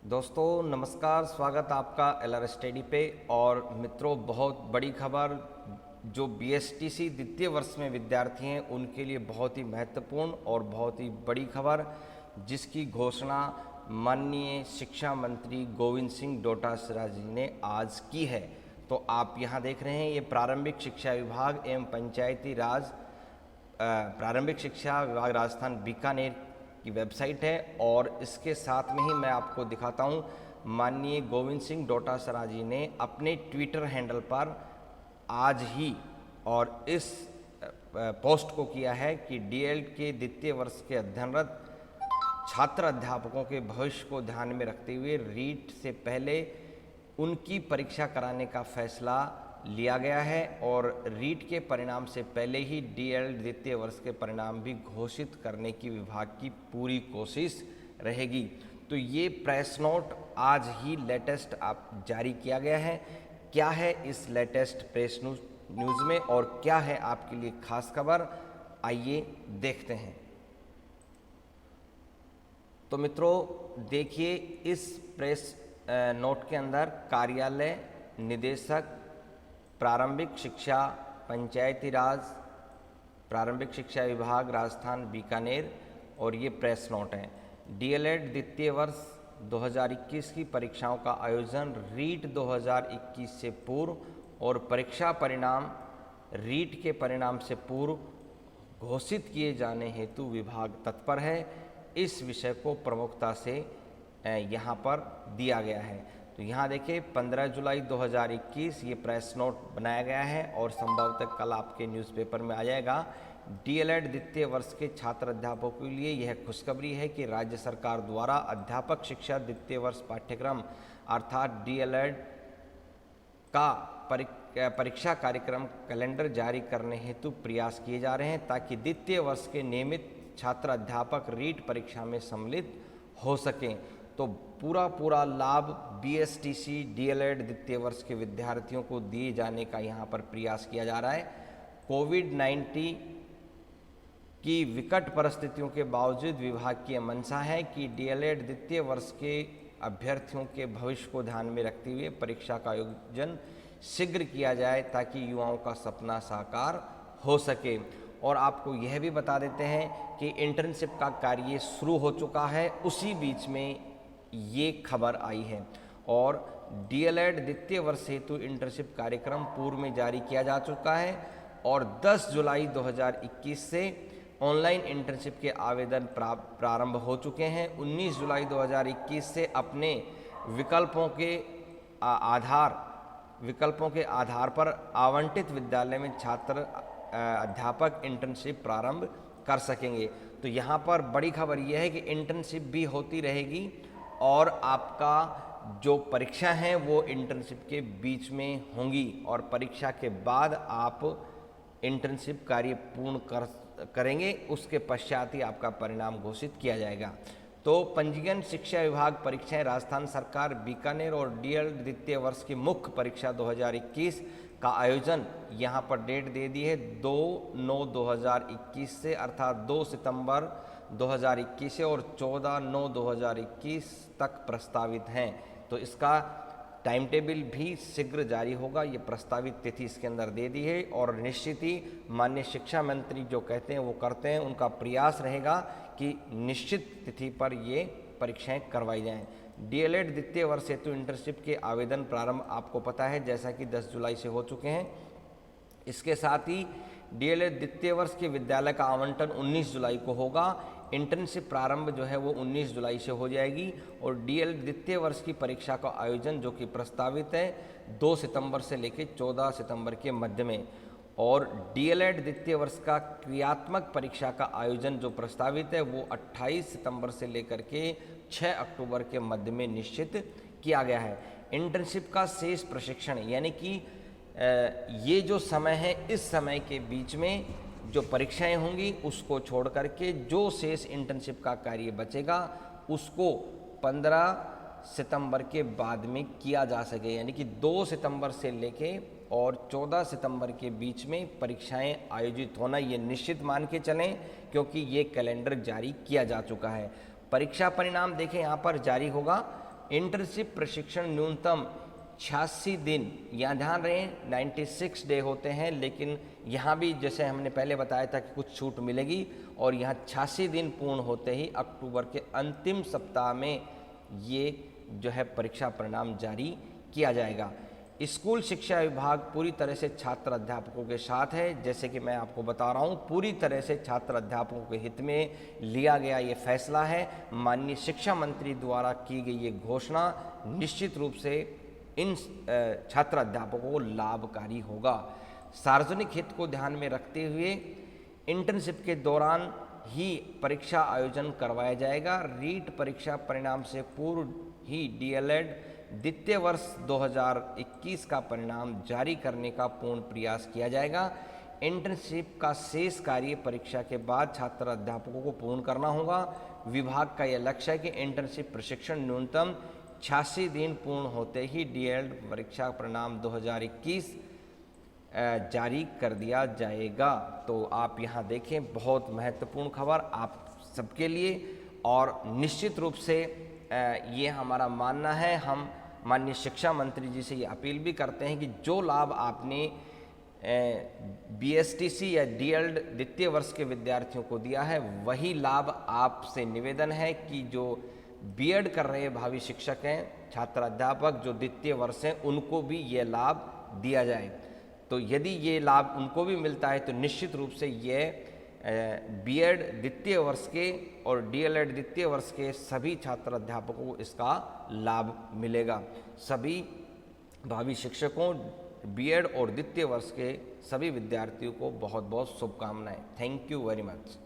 दोस्तों नमस्कार, स्वागत आपका एलआर स्टडी पे। और मित्रों, बहुत बड़ी खबर जो बीएसटीसी द्वितीय वर्ष में विद्यार्थी हैं उनके लिए बहुत ही महत्वपूर्ण और बहुत ही बड़ी खबर, जिसकी घोषणा माननीय शिक्षा मंत्री गोविंद सिंह डोटासरा जी ने आज की है। तो आप यहाँ देख रहे हैं, ये प्रारंभिक शिक्षा विभाग एवं पंचायती राज प्रारंभिक शिक्षा विभाग राजस्थान बीकानेर की वेबसाइट है। और इसके साथ में ही मैं आपको दिखाता हूँ, माननीय गोविंद सिंह डोटासरा जी ने अपने ट्विटर हैंडल पर आज ही और इस पोस्ट को किया है कि डीएलएड के द्वितीय वर्ष के अध्ययनरत छात्र अध्यापकों के भविष्य को ध्यान में रखते हुए रीट से पहले उनकी परीक्षा कराने का फैसला लिया गया है और रीट के परिणाम से पहले ही डीएलएड द्वितीय वर्ष के परिणाम भी घोषित करने की विभाग की पूरी कोशिश रहेगी। तो ये प्रेस नोट आज ही लेटेस्ट आप जारी किया गया है। क्या है इस लेटेस्ट प्रेस न्यूज़ में और क्या है आपके लिए खास खबर, आइए देखते हैं। तो मित्रों देखिए, इस प्रेस नोट के अंदर कार्यालय निदेशक प्रारंभिक शिक्षा पंचायती राज प्रारंभिक शिक्षा विभाग राजस्थान बीकानेर, और ये प्रेस नोट है। डीएलएड द्वितीय वर्ष 2021 की परीक्षाओं का आयोजन रीट 2021 से पूर्व और परीक्षा परिणाम रीट के परिणाम से पूर्व घोषित किए जाने हेतु विभाग तत्पर है। इस विषय को प्रमुखता से यहाँ पर दिया गया है। तो यहाँ देखिए 15 जुलाई 2021 ये प्रेस नोट बनाया गया है और संभवतः कल आपके न्यूज़पेपर में आ जाएगा। डीएलएड द्वितीय वर्ष के छात्र अध्यापकों के लिए यह खुशखबरी है कि राज्य सरकार द्वारा अध्यापक शिक्षा द्वितीय वर्ष पाठ्यक्रम अर्थात डीएलएड का परीक्षा कार्यक्रम कैलेंडर जारी करने हेतु प्रयास किए जा रहे हैं, ताकि द्वितीय वर्ष के नियमित छात्र अध्यापक रीट परीक्षा में सम्मिलित हो सकें। तो पूरा लाभ बीएसटीसी डीएलएड द्वितीय वर्ष के विद्यार्थियों को दिए जाने का यहाँ पर प्रयास किया जा रहा है। कोविड-19 की विकट परिस्थितियों के बावजूद विभाग की मंशा है कि डीएलएड द्वितीय वर्ष के अभ्यर्थियों के भविष्य को ध्यान में रखते हुए परीक्षा का आयोजन शीघ्र किया जाए, ताकि युवाओं का सपना साकार हो सके। और आपको यह भी बता देते हैं कि इंटर्नशिप का कार्य शुरू हो चुका है, उसी बीच में ये खबर आई है। और डीएलएड द्वितीय वर्ष हेतु इंटर्नशिप कार्यक्रम पूर्व में जारी किया जा चुका है और 10 जुलाई 2021 से ऑनलाइन इंटर्नशिप के आवेदन प्रारंभ हो चुके हैं। 19 जुलाई 2021 से अपने विकल्पों के आधार पर आवंटित विद्यालय में छात्र अध्यापक इंटर्नशिप प्रारंभ कर सकेंगे। तो यहाँ पर बड़ी खबर यह है कि इंटर्नशिप भी होती रहेगी और आपका जो परीक्षा है वो इंटर्नशिप के बीच में होंगी और परीक्षा के बाद आप इंटर्नशिप कार्य पूर्ण करेंगे, उसके पश्चात ही आपका परिणाम घोषित किया जाएगा। तो पंजीयन शिक्षा विभाग परीक्षाएं राजस्थान सरकार बीकानेर और डीएलएड द्वितीय वर्ष की मुख्य परीक्षा 2021 का आयोजन यहाँ पर डेट दे दी है 2/9/2021 से, अर्थात 2 सितंबर 2021 से और 14/9/2021 तक प्रस्तावित हैं। तो इसका टाइम टेबल भी शीघ्र जारी होगा। ये प्रस्तावित तिथि इसके अंदर दे दी है और निश्चित ही माननीय शिक्षा मंत्री जो कहते हैं वो करते हैं। उनका प्रयास रहेगा कि निश्चित तिथि पर ये परीक्षाएं करवाई जाएं। डीएलएड द्वितीय वर्ष हेतु इंटर्नशिप के आवेदन प्रारंभ आपको पता है जैसा कि 10 जुलाई से हो चुके हैं। इसके साथ ही डीएलएड द्वितीय वर्ष के विद्यालय का आवंटन 19 जुलाई को होगा। इंटर्नशिप प्रारंभ जो है वो 19 जुलाई से हो जाएगी और डीएलएड द्वितीय वर्ष की परीक्षा का आयोजन जो कि प्रस्तावित है 2 सितंबर से लेकर 14 सितंबर के मध्य में, और डीएलएड द्वितीय वर्ष का क्रियात्मक परीक्षा का आयोजन जो प्रस्तावित है वो 28 सितंबर से लेकर के 6 अक्टूबर के मध्य में निश्चित किया गया है। इंटर्नशिप का शेष प्रशिक्षण यानी कि ये जो समय है, इस समय के बीच में जो परीक्षाएं होंगी उसको छोड़ करके जो शेष इंटर्नशिप का कार्य बचेगा उसको 15 सितंबर के बाद में किया जा सके, यानी कि 2 सितंबर से लेके और 14 सितंबर के बीच में परीक्षाएं आयोजित होना ये निश्चित मान के चलें, क्योंकि ये कैलेंडर जारी किया जा चुका है। परीक्षा परिणाम देखें यहाँ पर जारी होगा इंटर्नशिप प्रशिक्षण न्यूनतम 86 दिन, यहाँ ध्यान रहे 96 डे होते हैं, लेकिन यहाँ भी जैसे हमने पहले बताया था कि कुछ छूट मिलेगी, और यहाँ 86 दिन पूर्ण होते ही अक्टूबर के अंतिम सप्ताह में ये जो है परीक्षा परिणाम जारी किया जाएगा। स्कूल शिक्षा विभाग पूरी तरह से छात्र अध्यापकों के साथ है। जैसे कि मैं आपको बता रहा हूँ, पूरी तरह से छात्र अध्यापकों के हित में लिया गया ये फैसला है। माननीय शिक्षा मंत्री द्वारा की गई ये घोषणा निश्चित रूप से इन छात्र अध्यापकों को लाभकारी होगा। सार्वजनिक हित को ध्यान में रखते हुए इंटर्नशिप के दौरान ही परीक्षा आयोजन करवाया जाएगा। रीट परीक्षा परिणाम से पूर्व ही डीएलएड द्वितीय वर्ष 2021 का परिणाम जारी करने का पूर्ण प्रयास किया जाएगा। इंटर्नशिप का शेष कार्य परीक्षा के बाद छात्र अध्यापकों को पूर्ण करना होगा। विभाग का यह लक्ष्य है कि इंटर्नशिप प्रशिक्षण न्यूनतम 86 दिन पूर्ण होते ही डीएलएड परीक्षा परिणाम 2021 जारी कर दिया जाएगा। तो आप यहाँ देखें, बहुत महत्वपूर्ण खबर आप सबके लिए, और निश्चित रूप से ये हमारा मानना है, हम माननीय शिक्षा मंत्री जी से ये अपील भी करते हैं कि जो लाभ आपने बीएसटीसी या डीएलएड द्वितीय वर्ष के विद्यार्थियों को दिया है, वही लाभ आपसे निवेदन है कि जो बीएड कर रहे भावी शिक्षक हैं, छात्र अध्यापक जो द्वितीय वर्ष हैं, उनको भी ये लाभ दिया जाए। तो यदि ये लाभ उनको भी मिलता है तो निश्चित रूप से ये बीएड द्वितीय वर्ष के और डीएलएड द्वितीय वर्ष के सभी छात्र अध्यापकों को इसका लाभ मिलेगा। सभी भावी शिक्षकों, बीएड और द्वितीय वर्ष के सभी विद्यार्थियों को बहुत बहुत शुभकामनाएं। Thank you very much.